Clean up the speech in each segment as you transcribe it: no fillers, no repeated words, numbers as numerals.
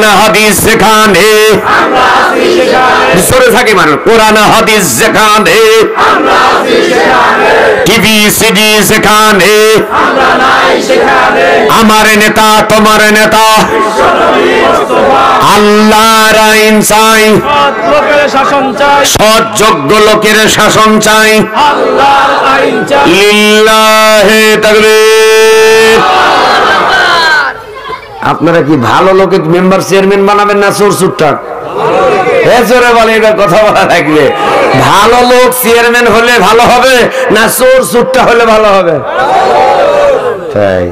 কোরআন হাদিস যেখানে জোরে থাকে মানুষ, কোরআন হাদিস যেখানে, টিভি সিডি যেখানে, আমার নেতা তোমার নেতা, আল্লাহর আইন চাই, সৎ যোগ্য লোকের শাসন চাই, লিল্লাহে তাকবীর। আপনারা কি ভালো লোকের মেম্বার চেয়ারম্যান বানাবেন না চোর চুট্টার? জোরে বলে, এবার কথা বলা লাগবে। ভালো লোক চেয়ারম্যান হলে ভালো হবে না চোর চুট্টা হলে ভালো হবে? তাই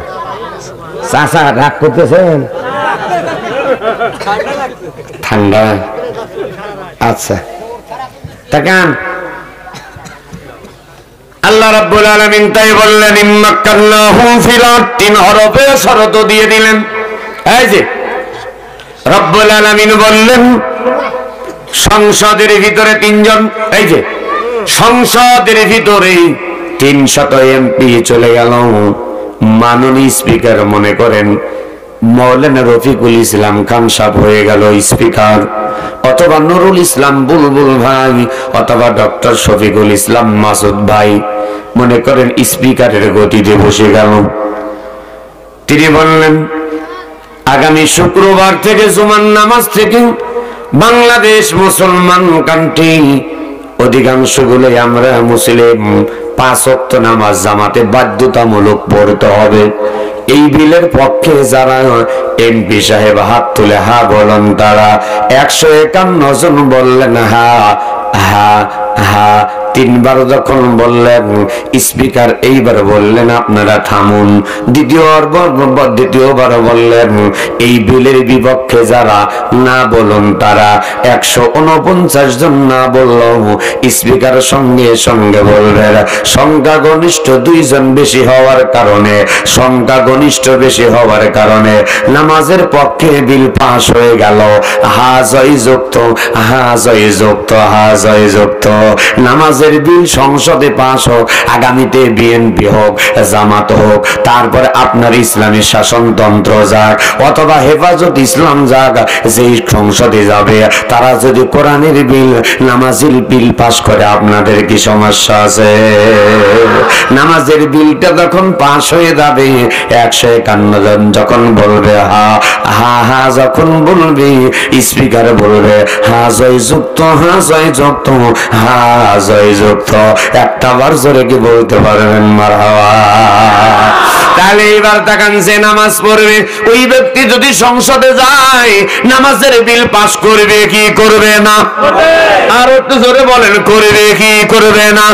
চাচা রাগ করতেছেন? ঠান্ডা আচ্ছা তাকান। আল্লাহ রাব্বুল আলামিন তাই বললেন ইম্মাক্কান্নাহুম ফিল আরদ, 3 হরফে শর্ত দিয়ে দিলেন। এই যে রব্বুল আলামিন বললেন সংসদের ভিতরে 3 জন, এই যে সংসদের ভিতরে 300 এমপি চলে গেল। মাননীয় স্পিকার মনে করেন মৌলানা রফিকুল ইসলাম খান সাহেব হয়ে গেল স্পিকার, অথবা নুরুল ইসলাম বুলবুল ভাই, অথবা ডক্টর শফিকুল ইসলাম মাসুদ ভাই মনে করেন স্পিকারের গতিতে বসে গেল। তিনি বললেন আগামী শুক্রবার থেকে জুমার নামাজ থেকে বাংলাদেশ মুসলমান কান্ট্রি অধিকাংশগুলোই আমরা মুসলিম, 5 ওয়াক্ত নামাজ জামাতে বাধ্যতামূলক পড়তে হবে। এই বিলের পক্ষে যারা এমপি সাহেব হাত তুলে হা বলেন তারা 151 জন বললেন হা হা হা। 3 বার যখন বললেন স্পিকার এইবার বললেন আপনারা থামুন। দ্বিতীয়বার বললেন এই বিলের বিপক্ষে যারা না বলুন তারা 149 জন না বলল স্পিকার সঙ্গে সঙ্গে বলবেন সংখ্যাগরিষ্ঠ 2 জন বেশি হওয়ার কারণে, সংখ্যাগরিষ্ঠ বেশি হওয়ার কারণে নামাজের পক্ষে বিল পাস হয়ে গেল। হা জয় যুক্ত, হা জয় যুক্ত, হা জয় যুক্ত। নামাজের বিল সংসদে পাস হোক, আগামীতে বিএনপি হোক, জামাত হোক, তারপরে আপনার ইসলামী শাসনতন্ত্র যাক অথবা হেফাজত ইসলাম যাক, যেই সংসদে যাবে তারা যদি কোরআনের বিল নামাজের বিল পাস করে আপনাদের কি সমস্যা আছে? নামাজের বিলটা যখন পাস হয়ে যাবে 151 জন যখন বলবে হা হা হা, যখন বলবে স্পিকার বলবে হা জয় যুক্ত, হা জয় যুক্ত, হা জয় যুক্ত। একটা বার জোরে কি বলতে পারবেন মারহাবা? তাহলে এবার তাকান, যে নামাজ পড়বে ওই ব্যক্তি যদি সংসদে যায় নামাজের বিল পাস করবে কি করবে না? আর একটু জোরে বলেন, করবে কি করবে না?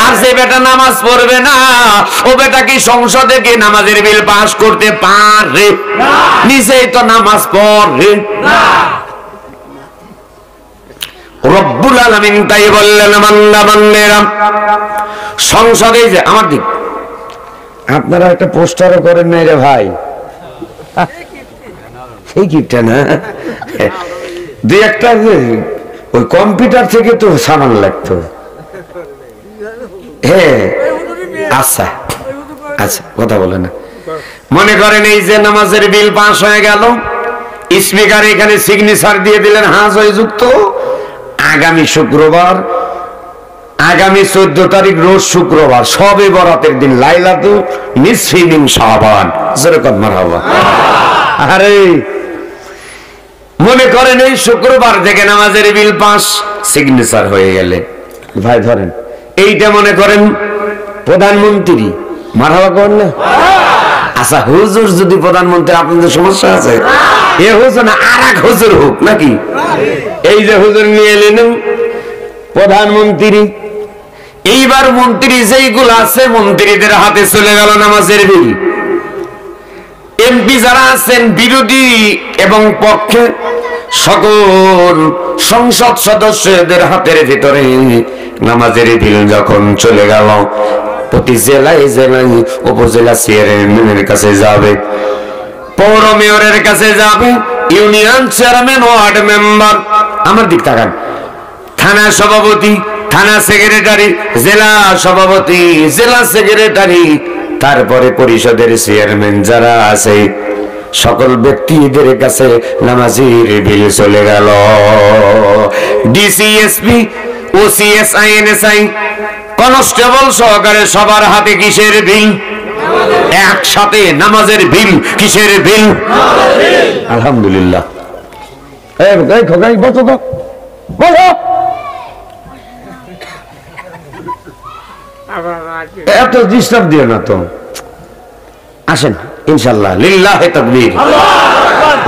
আর যে বেটা নামাজ পড়বে না ও বেটা কি সংসদে কি নামাজের বিল পাস করতে পারে? নিজেই তো নামাজ পড়ে না। রব্বুল আলামিন তাই বললেন বান্দা বান্দেরা সংসদে যে আমার দিক আপনারা একটা পোস্টারও করেন নাই রে ভাই, সেই কিপটা না 2-1টা ওই কম্পিউটার থেকে তো সামান লাগতো। হ্যাঁ আচ্ছা আচ্ছা কথা বলে না। মনে করেন এই যে নামাজের বিল পাস হয়ে গেল, স্পিকার এখানে সিগনেচার দিয়ে দিলেন হ্যাঁ জয়যুক্ত। আগামী শুক্রবার, আগামী 14 তারিখ রোজ শুক্রবার, শবে বরাতের দিন, লাইলাতুল নিসফি মিন শাবান, যেরকম মারহাবা। আরে মনে করেন এই শুক্রবার থেকে নামাজের বিল পাস সিগনেচার হয়ে গেলে ভাই ধরেন এইটা মনে করেন প্রধানমন্ত্রী, মারহাবা করেন না? আচ্ছা হুজুর যদি প্রধানমন্ত্রী, আপনাদের সমস্যা আছে? এ হুজুর না আর এক হুজুর হোক নাকি? এই যে হুজুর নিয়ে এলেন প্রধানমন্ত্রী, এইবার মন্ত্রী যেইগুলো আছে মন্ত্রীদের হাতে চলে গেল নামাজের বিল। এমপি যারা আছেন বিরোধী এবং পক্ষে সকল সংসদ সদস্যদের হাতের ভিতরে নামাজের বিল যখন চলে গেল, প্রতি জেলায় জেলায় উপজেলা চেয়ারম্যানের কাছে যাবে, পৌর মেয়রের কাছে যাবে, ইউনিয়ন চেয়ারম্যান, ওয়ার্ড মেম্বার, আমার দিক তাকান, থানা সভাপতি, থানা সেক্রেটারি, জেলা সভাপতি, জেলা সেক্রেটারি, তারপরে পরিষদের চেয়ারম্যান যারা আছে সকল ব্যক্তিদের কাছে নামাজের বিল চলে গেল। ডিসিএসপি, ওসিএস, আইএনএসআই, কনস্টেবল সহকারে সবার হাতে কিসের বিল? একসাথে নামাজের বিল। কিসের বিল? আলহামদুলিল্লাহ। এত ডিস্টার্ব দিও না তো। আসেন ইনশাআল্লাহ, লিল্লাহে তাকবীর।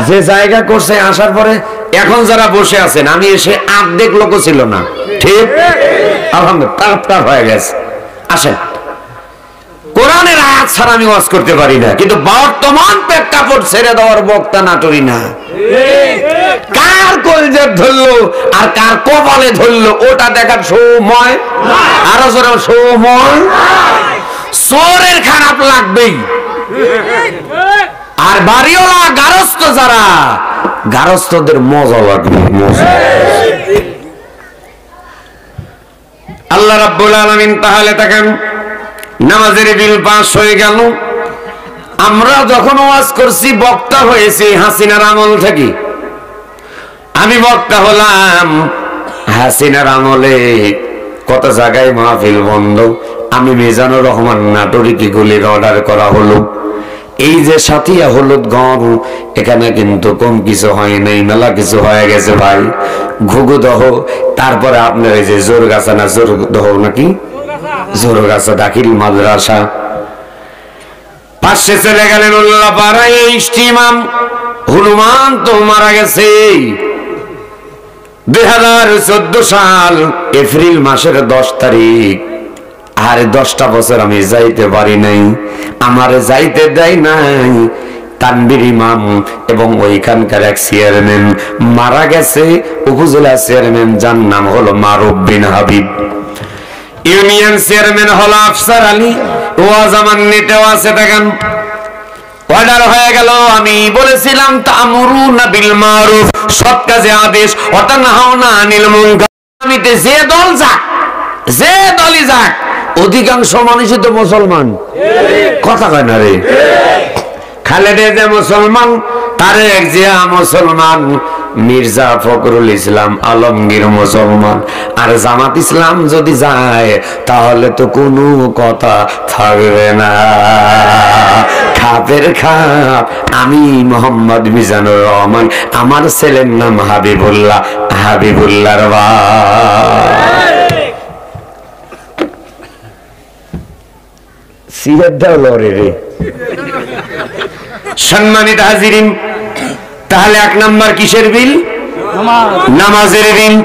যে জায়গা করছে আসার পরে এখন যারা বসে আছেন, আমি এসে অর্ধেক লোক ছিল না, ঠিক? আলহামদুলিল্লাহ, তার হয়ে গেছে। আসেন, কোরআনের আয়াত ছাড়া আমি ওয়াজ করতে পারি না, কিন্তু বর্তমান প্রেক্ষাপট ছেড়ে দেওয়ার বক্তা নাটরি না। কার কলজে ধরলো আর কার কপালে ধরলো ওটা দেখার সময়, আরো জোরে সময়। চোরের খারাপ লাগবেই, আর বাড়িওয়ালা গারস্থ যারা, গারস্থদের মজা লাগবে, মজা। আল্লাহ রাব্বুল আলামিন তাহলে তাকান, নামাজের বিল পাস হয়ে গেল। আমরা যখন ওয়াজ করছি বক্তা হয়েছি হাসিনার আমল থেকে। আমি বক্তা হলাম হাসিনার আমলে, কত জায়গায় মাহফিল বন্ধ। আমি মিজানুর রহমান নাটোরিকে গুলির অর্ডার করা হলো। এই যে সাথিয়া হলুদ গম, এখানে কিন্তু কম কিছু হয় নাই, মেলা কিছু হয়ে গেছে ভাই। ঘুঘুদহ, তারপরে আপনার এই যে জোরগাছা না জোরদহ নাকি, জোরগাছা দাখিল মাদ্রাসা, পাশে চলে গেলেন উল্লাপাড়ায়। এই ইমাম হনুমান তো মারা গেছে 2014 সাল এপ্রিল মাসের 10 তারিখ। আর 10টা বছর আমি যাইতে পারি নাই, আমার যাইতে দেয় নাই তানবীর ইমাম এবং ওইখানকার এক চেয়ারম্যান মারা গেছে, উপজেলা চেয়ারম্যান, যার নাম হলো মারুফ বিন হাবিব। ইউনিয়ন চেয়ারম্যান হলো আফসার আলী। ওয়াজ আমার নেটেও আছে, দেখেন। অর্ডার হয়ে গেল। আমি বলেছিলাম তা'মুরুনা বিল মারুফ, সৎ কাজে আদেশ, ওয়া তানহাউনা আনিল মুনকার। আমিতে যে দল যাক, যে দলই যাক, অধিকাংশ মানুষই তো মুসলমান, কথা কয় না রে। খালেদা যে মুসলমান, তারেক জিয়া মুসলমান, মির্জা ফখরুল ইসলাম আলমগীর মুসলমান, আর জামাত ইসলাম যদি যায় তাহলে তো কোনো কথা থাকবে না। খাপের খাপ। আমি মোহাম্মদ মিজানুর রহমান, আমার ছেলের নাম হাবিবুল্লাহ, হাবিবুল্লাহর ভাই। সম্মানিত হাজিরিন, তাহলে 1 নাম্বার কিসের বিল? নামাজের বিল।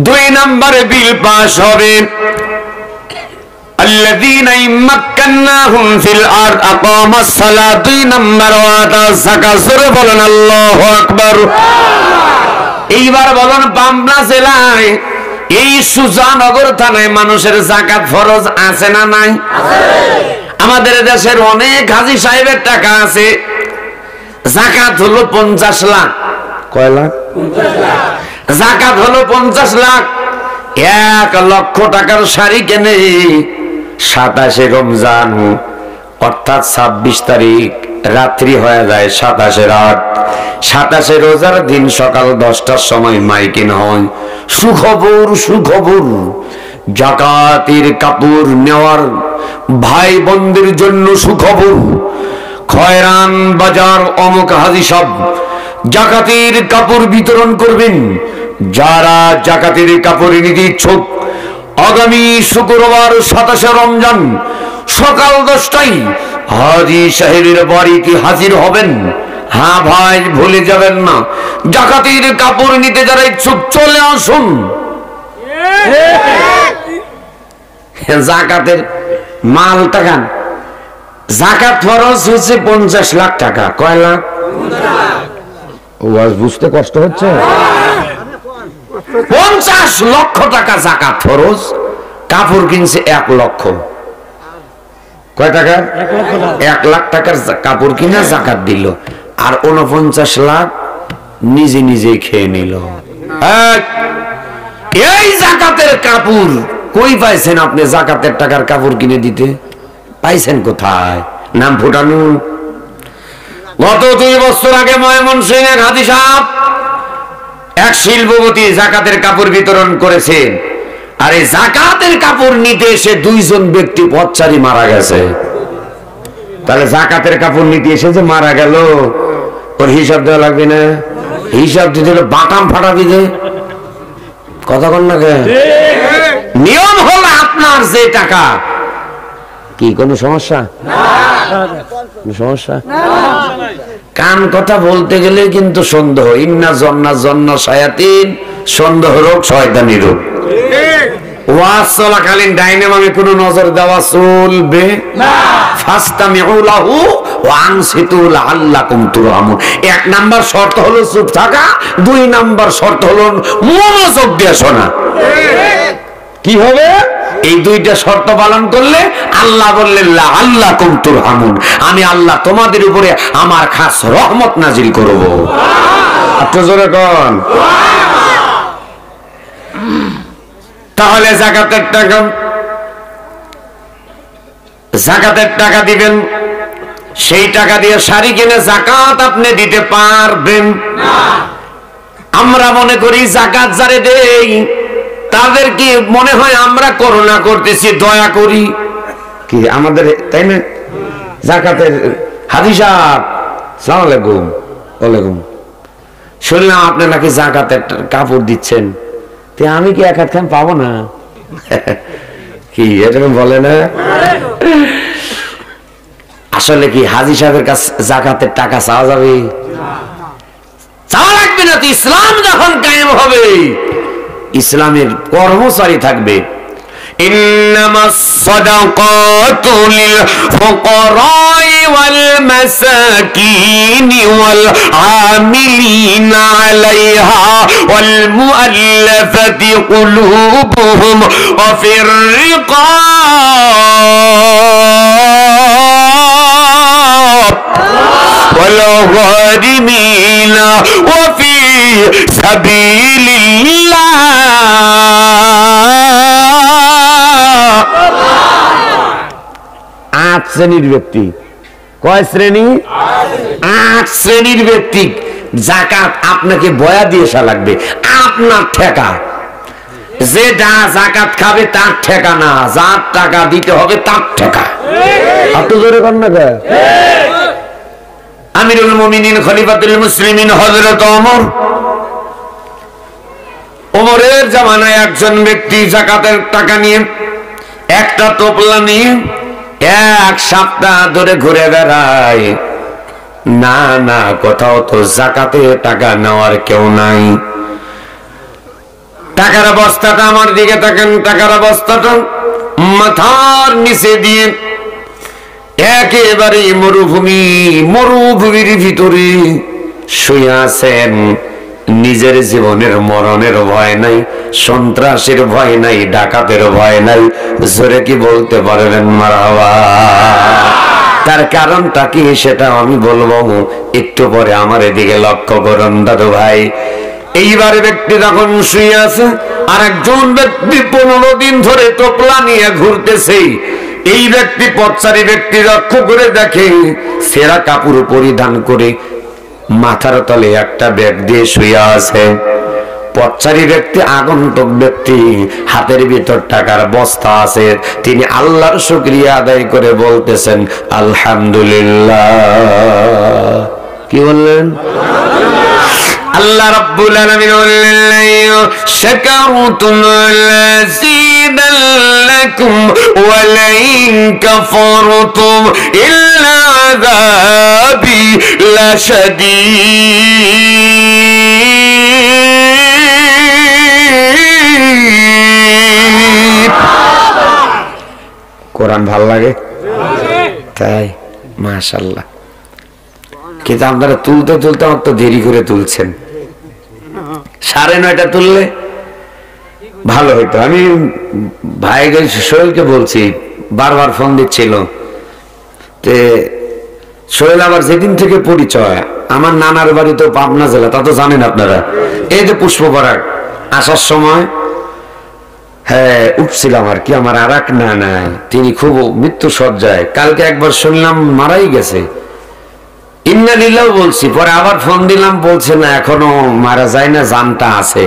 2 নম্বরে বিল পাস হবে আল্লাযীনা ইম্মাক্কান্নাহুম ফিল আরদ আকামাস সালাত। 2 নম্বর ওয়াতা যাকাত। জোরে বলেন আল্লাহু আকবার। এইবার বলেন, পাবনা জেলায় এই সুজানগর থানায় মানুষের যাকাত ফরজ আছে না নাই? আমাদের দেশের অনেক হাজী সাহেবের টাকা আছে, যাকাত হলো 50 লাখ। কয় লাখ? 50 লাখ। যাকাত হলো 50 লাখ। 1 লক্ষ টাকার শাড়ি কেনে 27 রমজান, অর্থাৎ 26 তারিখ রাত্রি হয়ে যায় 27 রাত। 27 রোজার দিন সকাল 10টার সময় মাইকিং হয়, সুখবর সুখবর, যাকাতের কাপড় নেওয়ার ভাই বোনদের জন্য সুখবর। খয়রান বাজার অমুক হাজী সাহেব যাকাতের কাপড় বিতরণ করবেন। যারা যাকাতের কাপড় নিতে ইচ্ছুক, আগামী শুক্রবার 27 রমজান সকাল 10টায় হাজী সাহেবের বাড়িতে হাজির হবেন। হ্যাঁ ভাই, ভুলে যাবেন না, যাকাতের কাপড় নিতে যারা ইচ্ছুক চলে আসুন। যাকাতের মাল টাকা, যাকাত ফরজ হচ্ছে 50 লাখ টাকা। কয় লাখ? ওয়াজ বুঝতে কষ্ট হচ্ছে। 50 লক্ষ টাকা যাকাত ফরজ। কাপড় কিনছে 1 লক্ষ। কয় টাকা? 1 লাখ টাকার কাপড় কিনে যাকাত দিল, আর 49 লাখ নিজে নিজে খেয়ে নিল। এই যাকাতের কাপড় কই পাইছেন আপনি? যাকাতের টাকার কাপড় কিনে দিতে পাইছেন কোথায়? নাম ফুটানো। গত 2 বছর আগে ময়মনসিংহে হাজী সাহেব এক শিল্পপতি যাকাতের কাপড় বিতরণ করেছে, আর এই যাকাতের কাপড় নিতে এসে 2 জন ব্যক্তি পথচারী মারা গেছে। তাহলে যাকাতের কাপড় নিতে এসে যে মারা গেল, ওর হিসাব দেওয়া লাগবে না? হিসাব দিতে হলে বাটাম ফাটা দিতে কথা কন না। নিয়ম হলো আপনার যে টাকা, কি কোনো সমস্যা? সমস্যা কান কথা বলতে গেলে কিন্তু সন্দেহ, ইন্না জন্না শায়াতিন, সন্দেহ রোগ শয়তানি রোগ। ওয়াজ চলাকালীন ডাইনে বামে কোনো নজর দেওয়া চলবে না। ফাস্তামিউ লাহু ওয়া আনসিতু লাআল্লাকুম তুরহামুন। 1 নাম্বার শর্ত হলো চুপ থাকা, 2 নাম্বার শর্ত হলো মনোযোগ দিয়ে শোনা। কি হবে? এই 2টা শর্ত পালন করলে আল্লাহ বললেন লাআল্লাকুম তুরহামুন, আমি আল্লাহ তোমাদের উপরে আমার খাস রহমত নাজিল করব। একটু জোরে কোন। তাহলে যাকাতের টাকা দিবেন, সেই টাকা দিয়ে শাড়ি কিনে যাকাত আপনি দিতে পারবেন না। আমরা মনে করি যাকাত যারে দেই তাদের কি মনে হয় আমরা করুণা করতেছি, দয়া করি কি আমাদের, তাই না? যাকাতের হাজী সাহেব আসসালামু আলাইকুম। ওয়ালাইকুম। শুনলাম আপনি নাকি যাকাতের কাপড় দিচ্ছেন, তে আমি কি 1 হাত খান পাবো না? কি এরকম বলে না? আসলে কি হাজী সাহেবের কাছে যাকাতের টাকা চাওয়া যাবে? চাওয়া লাগবে না। তো ইসলাম যখন কায়েম হবে, ইসলামের কর্মচারী থাকবে। ইন্নামাস সাদাকাতু লিল ফুকারাই ওয়াল মাসাকিনি ওয়াল আমিলিনা আলাইহা ওয়াল মুআল্লাফাতি কুলুবুহুম ওয়া ফির রিকাব ওয়াল গারিমিনা ওয়া ফি সাবিলিল্লাহ। 8 শ্রেণীর ব্যক্তি। কয় শ্রেণী? 8 শ্রেণীর ব্যক্তি। যাকাত আপনাকে বয়া দিয়ে আসা লাগবে, আপনার ঠেকা। যে যাকাত খাবে তার ঠেকা না, যার টাকা দিতে হবে তার ঠেকা। আপনি জোরে কর না। আমিরুল মুমিনিন খলিফাতুল মুসলিমিন হযরত ওমরের জামানায় একজন ব্যক্তি যাকাতের টাকা নিয়ে একটা টোপলা নিয়ে 1 সপ্তাহ ধরে ঘুরে বেড়ায়। না না, কোথাও তো যাকাতের টাকা নেওয়ার কেউ নাই। টাকার বস্তাটা আমার দিকে তাকান, টাকার বস্তাটা মাথার নিচে দিয়ে একেবারে মরুভূমির ভিতরে শুয়ে আছেন। নিজের জীবনের মরণের ভয় নাই, সন্ত্রাসের ভয় নাই, ডাকাতের ভয় নাই। জোরে কি বলতে পারবেন মারহাবা? তার কারণটা কি সেটা আমি বলবো একটু পরে। আমার এদিকে লক্ষ্য করুন দাদু ভাই। এইবার ব্যক্তি যখন শুয়ে আছে, আর একজন ব্যক্তি 15 দিন ধরে টোপলা নিয়ে ঘুরতেছে। এই ব্যক্তি পথচারী ব্যক্তি লক্ষ্য করে দেখে সেরা কাপড় পরিধান করে মাথার তলে একটা ব্যাগ দিয়ে শুয়ে আছে। পথচারী ব্যক্তি, আগন্তুক ব্যক্তি, হাতের ভিতর টাকার বস্তা আছে। তিনি আল্লাহর শুকরিয়া আদায় করে বলতেছেন আলহামদুলিল্লাহ। কি বললেন? আল্লাহ রাব্বুল আলামিন বললেন শাকারতুম লাযিদাল্লাকুম ওয়া লাইন কাফারতুম ইল্লা আযাবি লাশাদীদ। কোরআন ভালো লাগে তাই? মাশাআল্লাহ। কিন্তু আপনারা তুলতে তুলতে আমার তো দেরি করে তুলছেন। 9:30 তুললে ভালো হইতো। আমি ভাই সোহেলকে বলছি, বারবার ফোন দিচ্ছিল। সোহেল আবার যেদিন থেকে পরিচয়, আমার নানার বাড়ি তো পাবনা জেলা, তা তো জানেন আপনারা। এই যে পুষ্পপাড়া আসার সময় হ্যাঁ উঠছিলাম আর কি, আমার আর এক নানা, তিনি খুব মৃত্যু সজ্জায়। কালকে একবার শুনলাম মারাই গেছে। ইন্না লিল্লাহ বলছি, পরে আবার ফোন দিলাম, বলছে না এখনো মারা যায় না, জানটা আছে।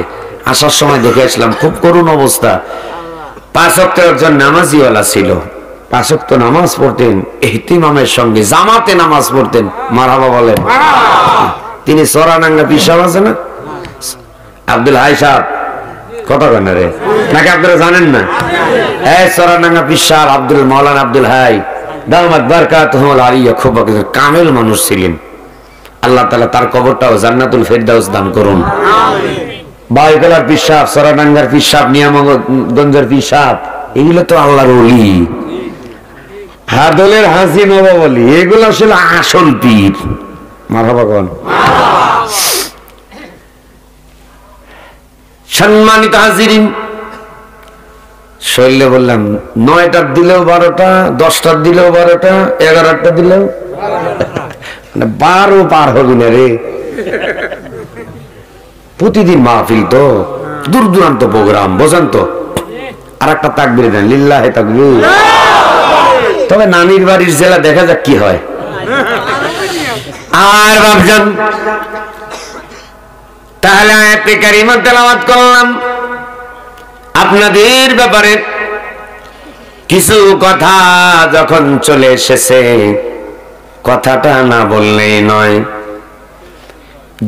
আসার সময় দেখে আসলাম খুব করুণ অবস্থা। 5 ওয়াক্তের একজন নামাজিওয়ালা ছিল, 5 ওয়াক্ত নামাজ পড়তেন, ইহতিমামের সঙ্গে জামাতে নামাজ পড়তেন। মারহাবা বলেন। তিনি চরানাঙ্গা পীর সাহেব আছে না, আব্দুল হাই সাহেব, কথা কেন রে নাকি আপনারা জানেন না? এই চরানাঙ্গা পীর সাহেব আব্দুল মাওলানা আব্দুল হাই দামাত বারকাতুহুল আলিয়া, খুব কামেল মানুষ ছিলেন। আল্লাহ তাআলা তার কবরটাও জান্নাতুল ফেরদাউস দান করুন। বাইকলার পীর সাহেব, চরানাঙ্গার পীর সাহেব, নিয়ামগঞ্জের পীর সাহেব, এগুলো তো আল্লাহর ওলি। হাদলের হাসি নবাবলি, এগুলো আসলে আসল পীর। মারহাবা কোন। সম্মানিত হাজিরিন, শৈলে বললাম 9টার দিলেও 12টা, 10টার দিলেও 12টা, 11টার দিলেও 12 পার হবি না রে। প্রতিদিন মাহফিল তো, দূর দূরান্ত প্রোগ্রাম, বোঝেন তো। আর একটা তাকবীর দেন, লিল্লাহে তাকবীর। তবে নানির বাড়ির জেলা দেখা যাক কি হয়। আর ভাবছেন তাহলে আয়াতে কারিমা তেলাওয়াত করলাম। আপনাদের ব্যাপারে কিছু কথা যখন চলে এসেছে, কথাটা না বললেই নয়।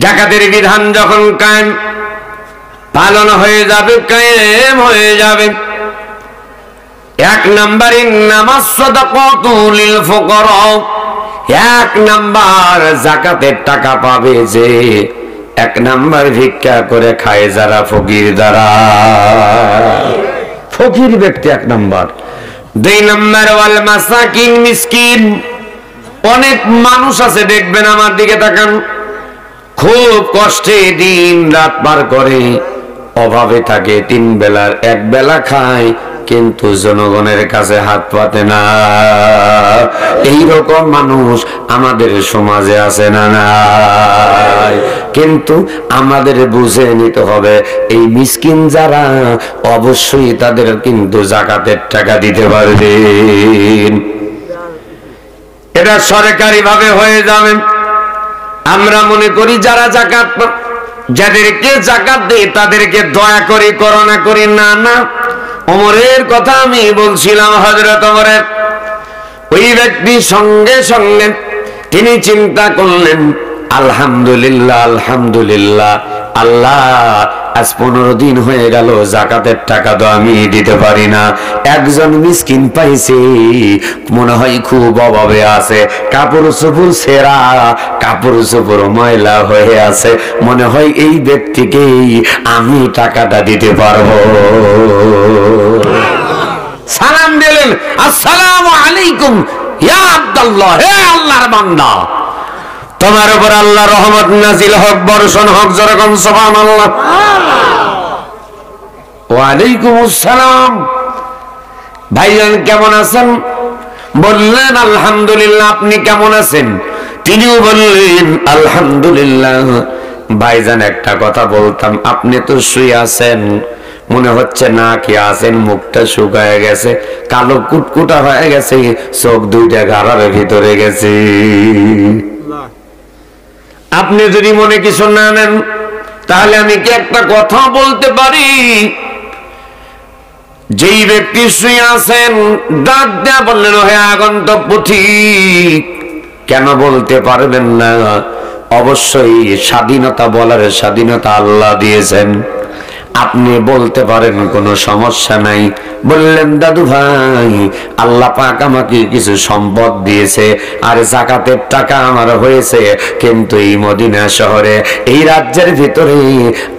যাকাতের বিধান যখন কায়েম পালন হয়ে যাবে, কায়েম হয়ে যাবে, 1 নম্বরে নামাজ সাদাকাতুল লিল ফুকারা, 1 নাম্বার যাকাতের টাকা পাবে যে, 1 নাম্বার ভিক্ষা করে খায় যারা ফকির দ্বারা, ফকির ব্যক্তি 1 নাম্বার। 2 নাম্বার ওয়াল মাসাকিন, মিসকিন। অনেক মানুষ আছে দেখবেন, আমার দিকে তাকান, খুব কষ্টে দিন রাত পার করে, অভাবে থাকে, 3 বেলার 1 বেলা খায়, কিন্তু জনগণের কাছে হাত পাতে না। এইরকম মানুষ আমাদের সমাজে আছে না নাই? কিন্তু আমাদের বুঝে নিতে হবে, এই মিসকিন যারা, অবশ্যই তাদের কিন্তু যাকাতের টাকা দিতে পারবেন। এটা সরকারি ভাবে হয়ে যাবে। আমরা মনে করি যারা যাকাত, যাদেরকে যাকাত দেয় তাদেরকে দয়া করে করোনা করি, না না। ওমরের কথা আমি বলছিলাম, হযরত ওমরের, ওই ব্যক্তি সঙ্গে সঙ্গে তিনি চিন্তা করলেন, আলহামদুলিল্লাহ আলহামদুলিল্লাহ, আল্লাহ আজ 15 দিন হয়ে গেল যাকাতের টাকা তো আমি দিতে পারি না। একজন মিসকিন পাইছে, মনে হয় খুব অভাবে আছে, কাপড় চোপড় ছেঁড়া, কাপড় চোপড় ময়লা হয়ে আছে, মনে হয় এই ব্যক্তিকেই আমি টাকাটা দিতে পারবো। সালাম দিলেন, আসসালামু আলাইকুম ইয়া আব্দুল্লাহ, হে আল্লাহর বান্দা, তোমার উপর আল্লাহর রহমত নাজিল হোক, বর্ষণ হোক, যেরকম সুবহানাল্লাহ। ওয়া আলাইকুম আসসালাম, ভাইজান কেমন আছেন? বললেন আলহামদুলিল্লাহ, আপনি কেমন আছেন? তিনিও বললেন আলহামদুলিল্লাহ। ভাইজান একটা কথা বলতাম, আপনি তো শুয়ে আছেন, মনে হচ্ছে না কি আছেন, মুখটা শুকায় গেছে, কালো কুটকুটা হয়ে গেছে, চোখ 2টা গাড়ার ভিতরে গেছে। আপনি যদি মনে কিছু না নেন, তাহলে আমি কি একটা কথা বলতে পারি? যেই ব্যক্তি শুয়ে আছেন, ডাক দেয়া বললেন, হে আগন্তুক পথিক, কেন বলতে পারবেন না? অবশ্যই স্বাধীনতা বলার স্বাধীনতা আল্লাহ দিয়েছেন, আপনি বলতে পারেন, কোনো সমস্যা নাই। বললেন, দাদু ভাই, আল্লাহ পাক আমাকে কিছু সম্পদ দিয়েছে, আর যাকাতের টাকা আমার হয়েছে, কিন্তু এই মদিনা শহরে, এই রাজ্যের ভিতরে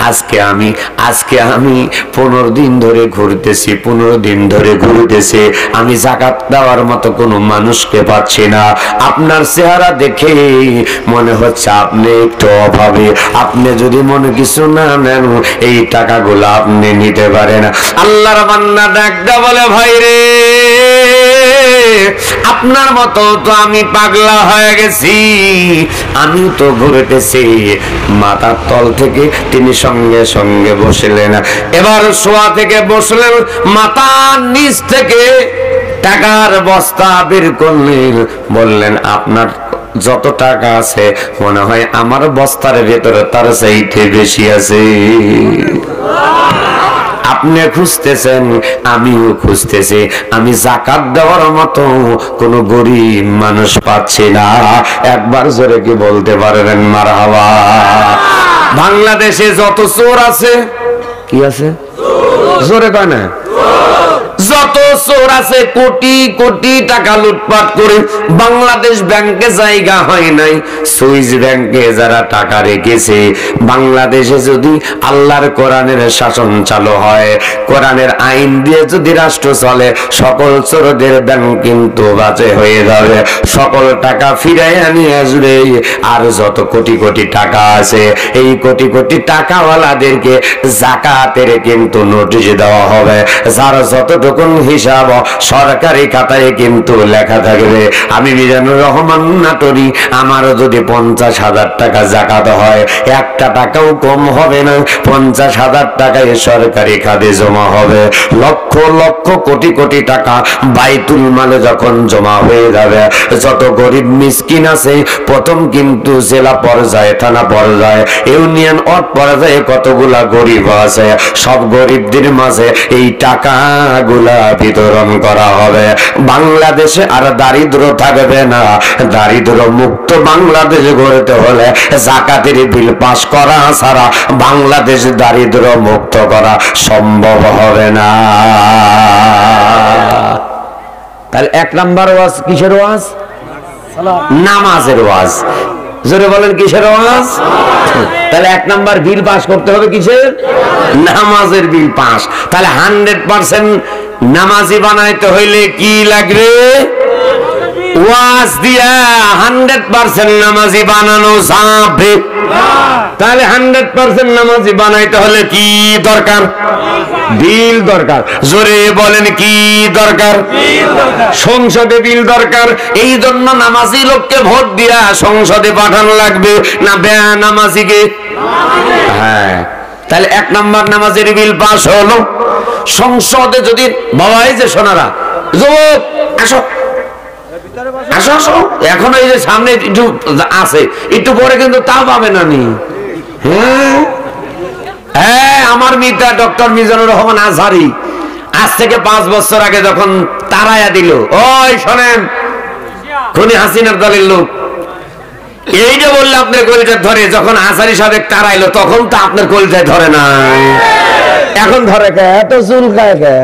আজকে আমি 15 দিন ধরে ঘুরতেছি, 15 দিন ধরে ঘুরতেছি, আমি যাকাত দেওয়ার মতো কোনো মানুষকে পাচ্ছি না। আপনার চেহারা দেখে মনে হচ্ছে আপনি একটু অভাবে, আপনি যদি মনে কিছু না নেন, এই টাকাগুলো আপনি নিতে পারেন। আল্লাহর বান্দা ডাকদা বলে, ভাই রে, আপনার মতো তো আমি পাগলা হয়ে গেছি, আমি তো ঘুরেতেছি। মাথার তল থেকে তিনি সঙ্গে সঙ্গে বসলেন, এবার শোয়া থেকে বসলেন, মাথার নিচ থেকে টাকার বস্তা বের করলেন, বললেন, আপনার যত টাকা আছে মনে হয় আমার বস্তার ভেতরে তার চাইতে বেশি আছে। আপনি খুঁজতেছেন, আমিও খুঁজতেছি, আমি যাকাত দেওয়ার মতো কোন গরিব মানুষ পাচ্ছি না। একবার জোরে কি বলতে পারবেন মারহাবা? বাংলাদেশে যত চোর আছে, কি আছে জোরে কয় না, যত চোর আছে কোটি কোটি টাকা লুটপাট করে বাংলাদেশ ব্যাংকে জায়গা হয় নাই। সুইস ব্যাংকে যারা টাকা রেখেছে, বাংলাদেশে যদি আল্লাহর কোরআনের শাসন চালু হয়, কোরআনের আইন দিয়ে যদি রাষ্ট্র চলে, সকল চোরদের ব্যাংক কিন্তু বাজে হয়ে যাবে, সকল টাকা ফিরাইয়া নিয়ে আসবে। আর যত কোটি কোটি টাকা আছে, এই কোটি কোটি টাকাওয়ালাদেরকে যাকাতের কিন্তু নোটিশ দেওয়া হবে, যার যতটুকু হিসাব সরকারি খাতায় কিন্তু লেখা থাকবে। আমি মিজানুর রহমান নাটোরি, আমারও যদি 50,000 টাকা যাকাত হয়, একটা টাকাও কম হবে না, 50,000 টাকায় সরকারি খাতে জমা হবে। লক্ষ লক্ষ কোটি কোটি টাকা বাইতুল মালে যখন জমা হয়ে যাবে, যত গরিব মিসকিন আছে, প্রথম কিন্তু জেলা পর্যায়ে, থানা পর্যায়ে, ইউনিয়ন ওয়ার্ড পর্যায়ে কতগুলা গরিব আছে, সব গরিবদের মাঝে এই টাকাগুলা বিতরণ করা হবে। বাংলাদেশে আর দারিদ্র থাকবে না। দারিদ্র মুক্ত বাংলাদেশ গড়তে হলে যাকাতের বিল পাস করা ছাড়া বাংলাদেশ দারিদ্র মুক্ত করা সম্ভব হবে না। তাহলে 1 নাম্বার ওয়াজ কিসের ওয়াজ? নামাজের ওয়াজ। জোরে বলেন কিসের ওয়াজ? তাহলে 1 নাম্বার বিল পাস করতে হবে কিসের? নামাজের বিল পাস। তাহলে 100% নামাজি বানাইতে হইলে কি লাগবে? ওয়াজ দিয়া 100% নামাজি বানানো যাবে। তাহলে 100% নামাজি বানাইতে হলে কি দরকার? বিল দরকার। জোরে বলেন কি দরকার? সংসদে বিল দরকার। এই জন্য নামাজি লোককে ভোট দিয়া সংসদে পাঠানো লাগবে, না বেনামাজিকে? হ্যাঁ। তাহলে 1 নাম্বার নামাজের বিল পাস হলো। সংসদে যদি বাবা, এই যে সোনারা যুবক, আসো আসো আসো, এখন এই যে সামনে একটু আছে, একটু পরে কিন্তু তা পাবে না নি। হ্যাঁ, আমার মিতা ডক্টর মিজানুর রহমান আজহারি আজ থেকে 5 বছর আগে যখন তারায়া দিল, ওই শোনেন, খুনি হাসিনার দলের লোক, এই যে বললে আপনার কলিজায় ধরে, যখন আজহারি সাহেব তারাইলো তখন তো আপনার কলিজায় ধরে না, এখন ধরে কে? এত চুল খায় কে?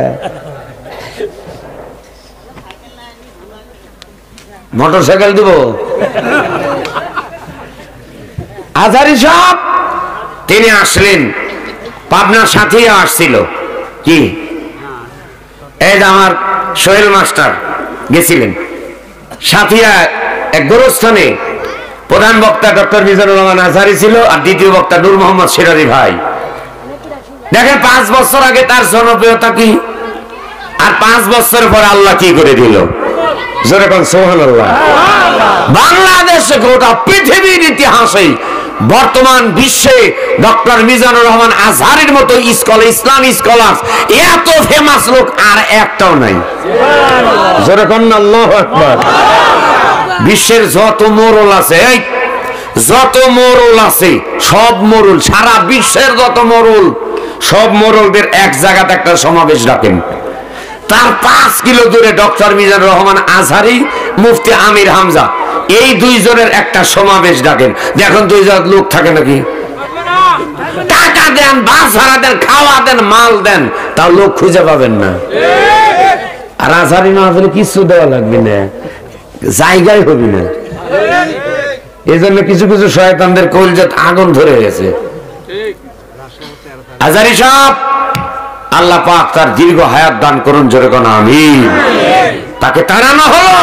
মোটরসাইকেল দিব? আজহারি সাহেব তিনি আসলেন, পাবনার সাথেই আসছিল, কি এই যে আমার সোহেল মাস্টার গেছিলেন সাথিয়া এক গোরস্থানে। প্রধান বক্তা ডক্টর মিজানুর রহমান আজহারি ছিল, আর দ্বিতীয় বক্তা নূর মোহাম্মদ সিরাজি ভাই। দেখেন 5 বছর আগে তার জনপ্রিয়তা কি, আর 5 বছর পরে আল্লাহ কি করে দিল। জোরে কোন সুবহানাল্লাহ। বাংলাদেশে গোটা পৃথিবীর ইতিহাসে বর্তমান বিশ্বে ডক্টর মিজানুর রহমান আজহারির মতো ইসলামী স্কলার এত ফেমাস লোক আর একটাও নাই। জোরে কোন আল্লাহু আকবার। বিশ্বের যত মোরল আছে, যত মোরল আছে, সব মোরল, সারা বিশ্বের যত মোরল, সব মোরলদের এক জায়গাতে একটা সমাবেশ ডাকেন। তার 5 কিলো দূরে ডক্টর মিজানুর রহমান আজহারি, মুফতি আমির হামজা, এই 2 জনের একটা সমাবেশ ডাকেন। দেখুন 2 জন লোক থাকে নাকি? টাকা দেন, বাস ভাড়া দেন, খাওয়া দেন, মাল দেন, তাও লোক খুঁজে পাবেন না। আর আজহারি মাহফিলে কিছু দেওয়া লাগবে না, জায়গায় হবে না। এই জন্য কিছু কিছু শয়তানদের কলিজাত আগুন ধরে গেছে। আজহারি সাহেব, আল্লাহ পাক তার দীর্ঘ হায়াত দান করুন, জোরে কোন আমিন। তাকে তাড়ানো হলো।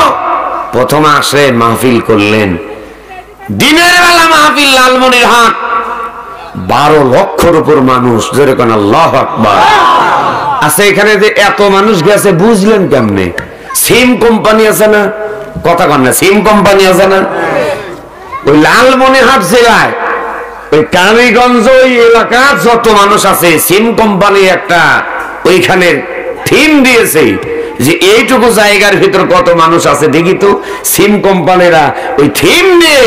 প্রথমে আসে মাহফিল করলেন, দিনের বেলা মাহফিল, লালমনিরহাট, 12 লক্ষর উপর মানুষ, জোরে কোন আল্লাহু আকবার। আচ্ছা, এখানে যে এত মানুষ গেছে বুঝলেন কেমনে? সিম কোম্পানি আছে না, কথা কন না, সিম কোম্পানি আছে না ওই লালমনিরহাট জেলায়, ওই কালীগঞ্জ ওই এলাকা যত মানুষ আছে, সিম কোম্পানি একটা ওইখানে থিম দিয়েছে, যে এইটুকু জায়গার ভিতর কত মানুষ আছে দেখি তো। সিম কোম্পানিরা ওই থিম নিয়ে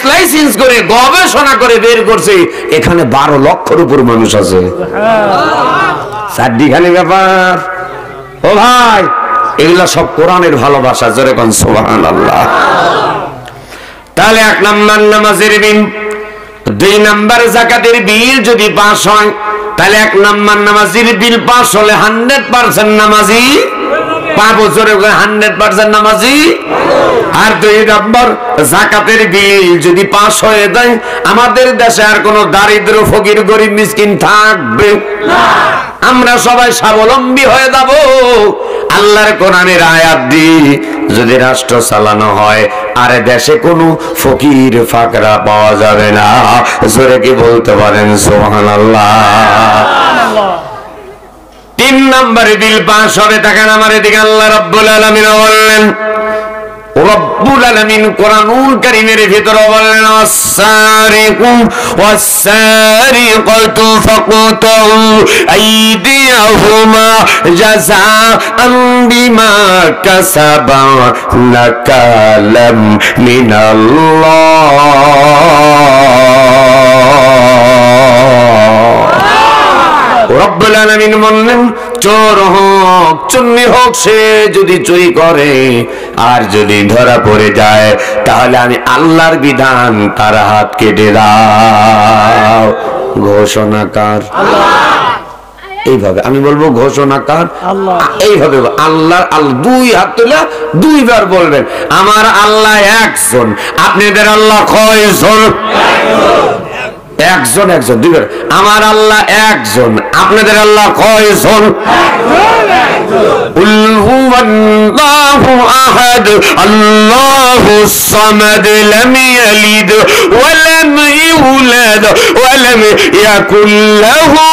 লাইসেন্স করে গবেষণা করে বের করছে এখানে 12 লক্ষের উপর মানুষ আছে। চারদিখানি ব্যাপার। ও ভাই, এগুলা সব কোরআনের ভালোবাসা, জোরে কোন সুবহানাল্লাহ। তাহলে 1 নাম্বার নামাজের বিল, 2 নাম্বার যাকাতের বিল যদি পাস হয় তাহলে 1 নাম্বার নামাজের বিল পাস হলে 100% নামাজি পাবো, জোরে 100% নামাজি। আর 2 নাম্বার যাকাতের বিল যদি পাস হয়ে যায় আমাদের দেশে আর কোন দারিদ্র ফকির গরিব মিসকিন থাকবে না, আমরা সবাই স্বাবলম্বী হয়ে যাব। আল্লাহর কোরআনের আয়াত দিয়ে যদি রাষ্ট্র চালানো হয় আর দেশে কোনো ফকির ফাকরা পাওয়া যাবে না, জোরে কি বলতে পারেন সুবহানাল্লাহ। 3 নম্বরে বিল পাস হবে। দেখেন আমার এদিকে আল্লাহ রাব্বুল আলামিন বললেন, রব্বুল আলামিন কোরআনুল কারীমের ভিতরে বললেন, আস-সারিকু ওয়াস-সারিকাতু ফাকতাউ আইদিয়াহুমা জাযাআন বিমা কাসাবা নাকালাম মিনাল্লাহ। রব্বুল আলামিন বললেন, চোর হোক চুন্নি হোক, সে যদি চুরি করে আর যদি ধরা পড়ে যায় তাহলে আমি আল্লাহর বিধান তার হাত কেটে দাও। ঘোষণাকার এইভাবে, আমি বলবো ঘোষণাকার এইভাবে আল্লাহ। আল্লাহ 2 হাত তুলে 2 বার বলবেন, আমার আল্লাহ একজন, আপনাদের আল্লাহ কয়জন? একজন। 2 বার, আমার আল্লাহ একজন, আপনাদের আল্লাহ কয়জন? কুল হুয়াল্লাহু আহাদ আল্লাহুস সামাদ লাম ইয়ালিদ ওয়া লাম ইউলাদ ওয়া লাম ইয়াকুল লাহু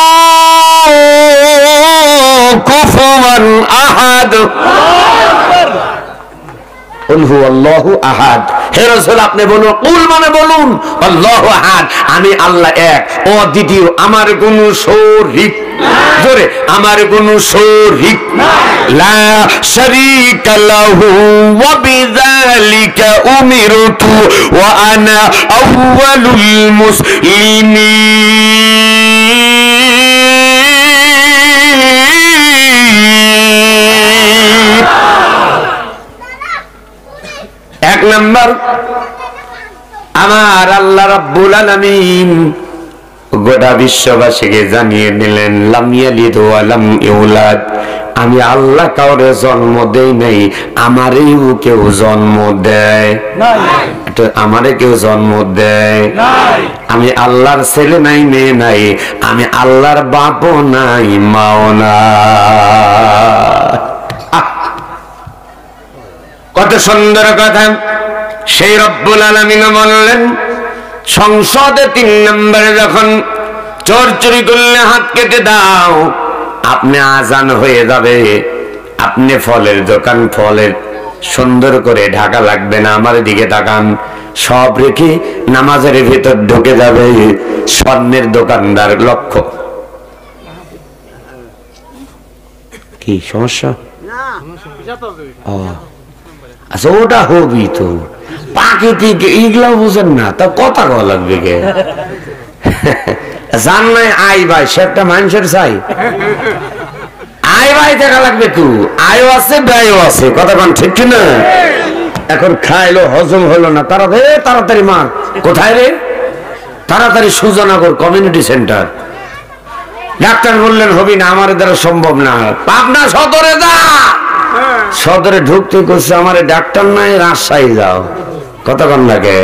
কুফুয়ান আহাদ। কুল হুয়াল্লাহু আহাদ। হে রাসূল আপনি বলুন, কুল মানে বলুন আল্লাহু আহাদ, আমি আল্লাহ এক, অদ্বিতীয়, আমার কোনো শরীক, জোরে আমার কোনো শরীক লা শারীকা লাহু ওয়া বিযালিকা উমিরতু ওয়া আনা আউয়ালুল মুসলিমিন। 1 নাম্বার, আমার আল্লাহ রাব্বুল আলামিন গোটা বিশ্ববাসীকে জানিয়ে দিলেন, লাম ইয়ালিদ ওয়া লাম ইউলাদ, আমি আল্লাহ কাউরে জন্ম দেই নাই, আমারেও কেউ জন্ম দেয় নাই, আমারে কেউ জন্ম দেয় নাই। আমি আল্লাহর ছেলে নাই, মেয়ে নাই, আমি আল্লাহর বাপও নাই, মাও নাই। কত সুন্দর কথা। সেই রব্বুল আলামিন বললেন, সংসদে 3 নম্বরে যখন চোর চুরি করলে হাত কেটে দাও, আপনি আজান হয়ে যাবে, আপনি ফলের দোকান, ফলের সুন্দর করে ঢাকা লাগবে না, আমার দিকে তাকান, সব রেখে নামাজের ভিতর ঢুকে যাবে স্বর্ণের দোকানদার। লক্ষ্য কি সমস্যা? আচ্ছা ওটা হবি তো, প্রাকৃতিক এইগুলা বুঝেন না, তা কথা কওয়া লাগবে কে? জান নাই আই ভাই, সে একটা মানুষের চাই, আই ভাই দেখা লাগবে, তু আয়ও আছে ব্যয়ও আছে, কথা কন ঠিক না? এখন খাইলো হজম হলো না, তাড়াতাড়ি মার। কোথায় রে? তাড়াতাড়ি সুজনগর কমিউনিটি সেন্টার। ডাক্তার বললেন হবি না, আমার দ্বারা সম্ভব না, পাবনা সদরে যা। সদরে ঢুকতে করছে, আমার ডাক্তার নাই, রাজশাহী যাও, কতক্ষণ লাগে?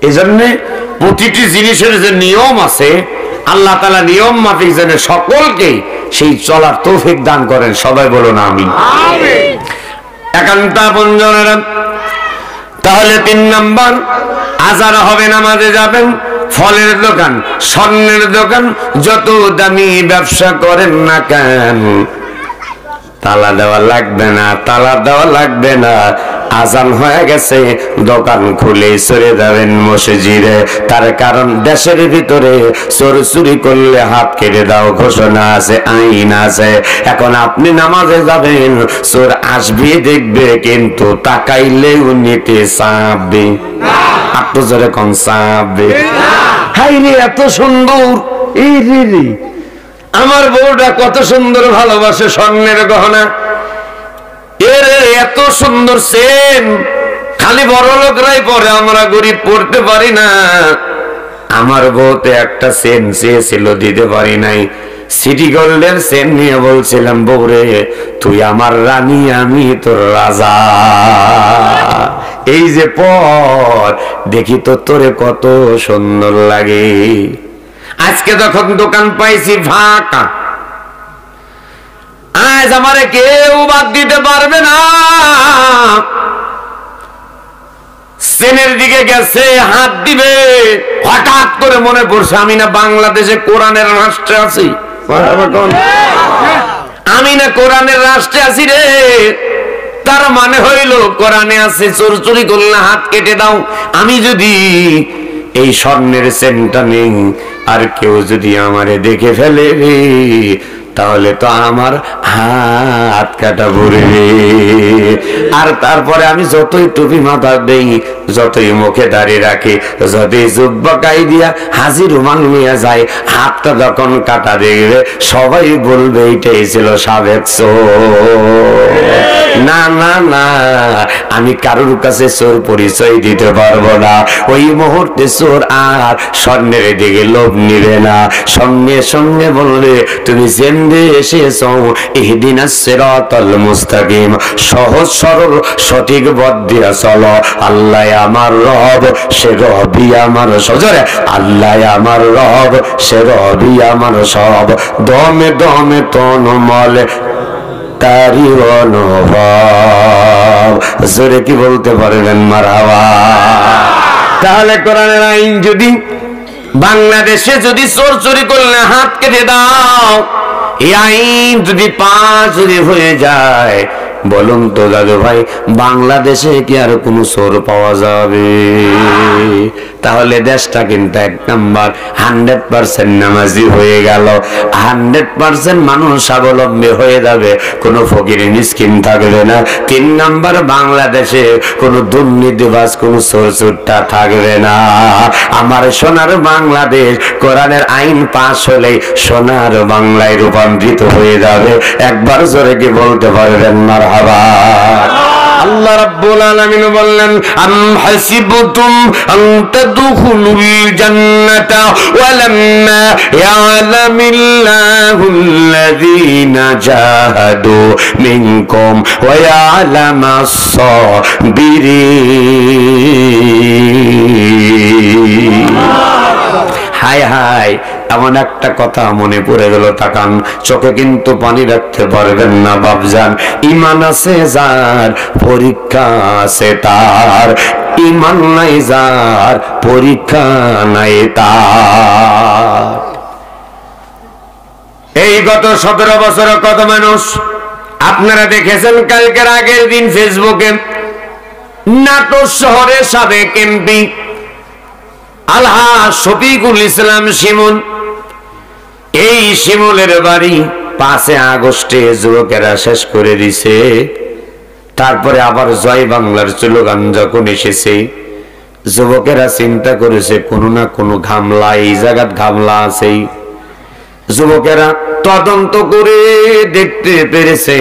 এই জন্য প্রতিটি জিনিসের যে নিয়ম আছে, আল্লাহ তাআলা নিয়ম মাফিক যেন সকলকে সেই চলার তৌফিক দান করেন। সবাই বলুন আমিন। একান্ত আপনজনেরা, তাহলে 3 নম্বর আজান হবে, নামাজে যাবেন, ফলের দোকান, স্বর্ণের দোকান, যত দামি ব্যবসা করেন না কেন, তালা দেওয়া লাগবে না, তালা দেওয়া লাগবে না, আজান হয়ে গেছে, দোকান খুলে চলে যাবেন মসজিদে। তার কারণ দেশের ভিতরে চোর চুরি করলে হাত কেটে দাও ঘোষণা আছে, আইন আছে। এখন আপনি নামাজে যাবেন, চোর আসবে দেখবে, কিন্তু তাকাইলেও নিতে চাবে। একটু জোরে কোন চাবে? হাই রে, এত সুন্দর! এই রে রে, আমার বউটা কত সুন্দর ভালোবাসে স্বর্ণের গহনা, এর এত সুন্দর চেন খালি বড় লোকরাই পরে, আমরা গরিব পড়তে পারি না। আমার বউতে একটা চেন চেয়েছিল, দিতে পারি নাই। সিটি গোল্ডের চেন নিয়ে বলছিলাম, বউরে তুই আমার রানী, আমি তোর রাজা। এই যে পর দেখি তো তোরে কত সুন্দর লাগে। আজকে যখন দোকান পাইছি ফাঁকা, আজ আমারে কেউ বাদ দিতে পারবে না। চেনের দিকে গেছে, হাত দিবে, হঠাৎ করে মনে পড়ছে আমি না বাংলাদেশে কোরআনের রাষ্ট্রে আছি। আমি না কোরআনের রাষ্ট্রে আছি রে। তার মানে হইল কোরআনে আছে চোর চুরি করলে হাত কেটে দাও। আমি যদি এই স্বর্ণের চেনটা নেই, আর কেউ যদি আমারে দেখে ফেলে রে, তাহলে তো আমার হাত কাটা পড়বে। আর তারপরে আমি যতই টুপি মাথা দেই, যতই মুখে দাঁড়িয়ে রাখি, যতই জুব্বা গাই দিয়া হাজি রুমাল নিয়ে যায়, হাতটা যখন কাটা দেখবে সবাই বলবে এইটাই ছিল সাবেক চোর। না না না, আমি কারোর কাছে চোর পরিচয় দিতে পারবো না। ওই মুহূর্তে চোর আর স্বর্ণের দিকে লোভ নিবে না, সঙ্গে সঙ্গে বলবে তুমি জেন্দে এসেছ ইহদিনাস সিরাতাল মুস্তাকিম, সহজ সরল সঠিক পথ দিয়া চলো। আল্লাহ আমার রব, সে রবি আমার সজরে, আল্লাহ আমার রব, সে রবি আমার সব, দমে দমে তন মলে তারি অনুভব। জোরে কি বলতে পারবেন মারহাবা? তাহলে কোরআনের আইন যদি বাংলাদেশে যদি চোর চুরি করলে হাত কেটে দাও, এই আইন যদি পাস হয়ে যায়, বলুন তো দাদু ভাই, বাংলাদেশে কি আর কোনো চোর পাওয়া যাবে? তাহলে দেশটা কিন্তু এক নাম্বার 100% নামাজি হয়ে গেল, 100% মানুষ স্বাবলম্বী হয়ে যাবে, কোনো ফকির মিসকিন থাকবে না। 3 নাম্বার, বাংলাদেশে কোনো দুর্নীতিবাজ, কোনো চোরচুট্টা থাকবে না। আমার সোনার বাংলাদেশ কোরআনের আইন পাস হলে সোনার বাংলায় রূপান্তরিত হয়ে যাবে। একবার জোরে কি বলতে পারবেন মারহাবা? আল্লাহ রাব্বুল আলামিন বললেন, আম হাসিবতুম আন তাদখুলুল জান্নাতা ওয়া লাম্মা ইয়ালামিল্লাহুল্লাযীনা জাহাদু মিনকুম ওয়া ইয়ালামাস সাবিরিন। হায় হায়, এমন একটা কথা মনে পড়ে গেল, তাকান, চোখে কিন্তু পানি রাখতে পারবেন না বাপজান। ঈমান আছে যার, পরীক্ষা আছে তার, ঈমান নাই যার, পরীক্ষা নাই তার। এই গত 17 বছরে কত মানুষ আপনারা দেখেছেন, কালকের আগের দিন ফেসবুকে নাটোর শহরের সাবেক এমপি আলহাজ শফিকুল ইসলাম শিমুল, এই শিমুলের বাড়ি 5 আগস্টে যুবকেরা শেষ করে দিছে। তারপরে আবার জয় বাংলার স্লোগান যখন এসেছে, যুবকেরা চিন্তা করেছে কোনো না কোনো ঘামলা, এই জায়গার ঘামলা আছে। যুবকেরা তদন্ত করে দেখতে পেরেছে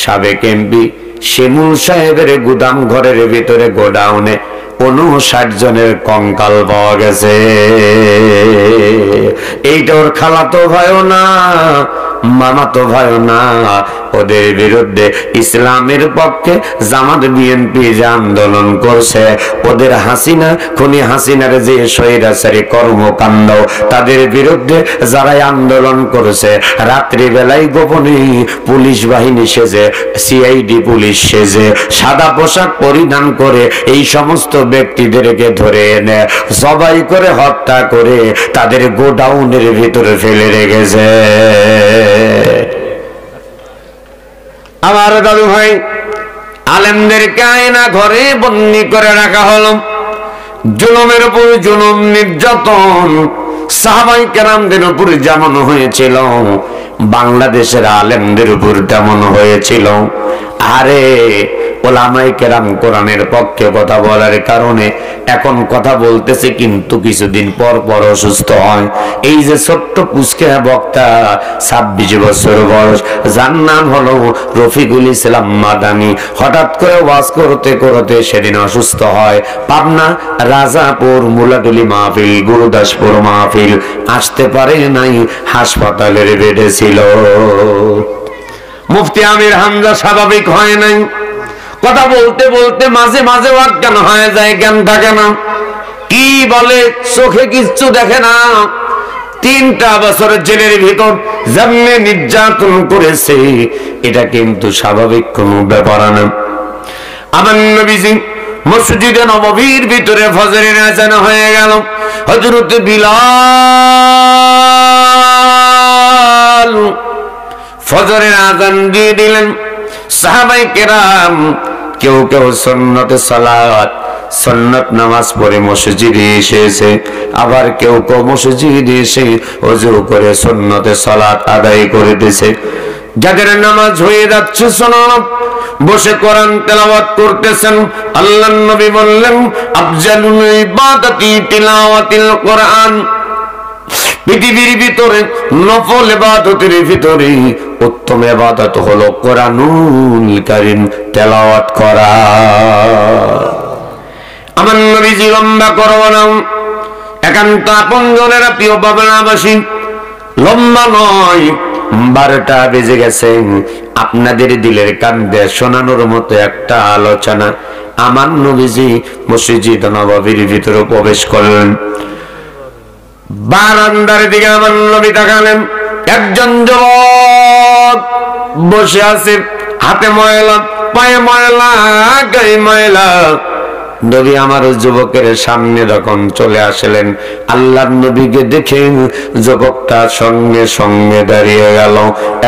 সাবেক এমপি শিমুল সাহেবের গুদাম ঘরের ভিতরে গোডাউনে 59 জনের কঙ্কাল পাওয়া গেছে। এইটা ওর খালাতো ভাইও না, মামাতো ভাইও না, ওদের বিরুদ্ধে ইসলামের পক্ষে জামাত বিএনপি যে আন্দোলন করছে, ওদের হাসিনা খুনি হাসিনার যে স্বৈরাচারী কর্মকাণ্ড, তাদের বিরুদ্ধে যারাই আন্দোলন করেছে, রাত্রি বেলায় গোপনে পুলিশ বাহিনী সেজে, সিআইডি পুলিশ সেজে, সাদা পোশাক পরিধান করে এই সমস্ত ব্যক্তিদেরকে ধরে এনে জবাই করে হত্যা করে তাদের গোডাউনের ভিতরে ফেলে রেখেছে। আমার দাদু ভাই, আলেমদেরকে আয়না ঘরে বন্দি করে রাখা হলো, জুলুমের উপর জুলুম, নির্যাতন সাহাবায়ে কেরামদের উপর যেমন হয়েছিল বাংলাদেশের আলেমদের উপর তেমন হয়েছিল। আরে ওলামায়ে কেরাম কোরআনের পক্ষে কথা বলার কারণে এখন কথা বলতেছে, কিন্তু কিছুদিন পর পর অসুস্থ হয়। এই যে ছোট্ট পুচকে বক্তা 26 বছর বয়স, যার নাম হলো রফিকুল ইসলাম মাদানী, হঠাৎ করে ওয়াজ করতে করতে সেদিন অসুস্থ হয়। পাবনা, রাজাপুর, মুলাটুলি মাহফিল, গুরুদাসপুর মাহফিল আসতে পারে নাই, হাসপাতালের বেডে ছিল। মুফতি আমির হামজা স্বাভাবিক হয় নাই, কথা বলতে বলতে মাঝে মাঝে অজ্ঞান হয়ে যায়, জ্ঞান থাকে না। কি বলে, চোখে কিচ্ছু দেখে না। 3টা বছর জেলের ভিতর যেমনি নির্যাতন করেছে, এটা কিন্তু স্বাভাবিক কোনো ব্যাপার না। আমার নবীজি মসজিদে নববীর ভিতরে ফজরের আযান হয়ে গেল, হযরত বিলাল ফজরের আযান দিয়ে দিলেন। সাহাবায়ে কেরাম কেউ কেউ সুন্নতে সালাত, সুন্নত নামাজ পড়ে মসজিদে এসেছে, আবার কেউ কেউ মসজিদে এসে ওযু করে সুন্নতে সালাত আদায় করে দিয়েছে। যাদের নামাজ হয়ে যাচ্ছে সুন্নত, বসে কোরআন তেলাওয়াত করতেছেন। আল্লাহর নবী বললেন, আফজালুল ইবাদাতি তিলাওয়াতিল কোরআন। পৃথিবীর ভিতরে নফল ইবাদতের ভিতরে উত্তম ইবাদত হলো কোরআনুল কারীম তেলাওয়াত করা। আমার নবীজি লম্বা করব না, একান্ত আপনজনেরা প্রিয় বাংলাবাসী, লম্বা নয়, 12টা বেজে গেছে। আপনাদের দিলের কান্দে শোনানোর মতো একটা আলোচনা। আমার নবীজি মসজিদ নববীর ভিতরে প্রবেশ করলেন। বারান্দার দিকে আমার নবী তাকালেন, একজন যুবক বসে আছে, হাতে ময়লা, পায়ে ময়লা, গায়ে ময়লা। নবী আমার যুবকের সামনে যখন চলে আসলেন, আল্লাহর নবীকে দেখে যুবকটা সঙ্গে সঙ্গে দাঁড়িয়ে গেল।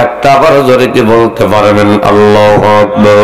একটা আবার জোরে কি বলতে পারবেন আল্লাহু আকবার?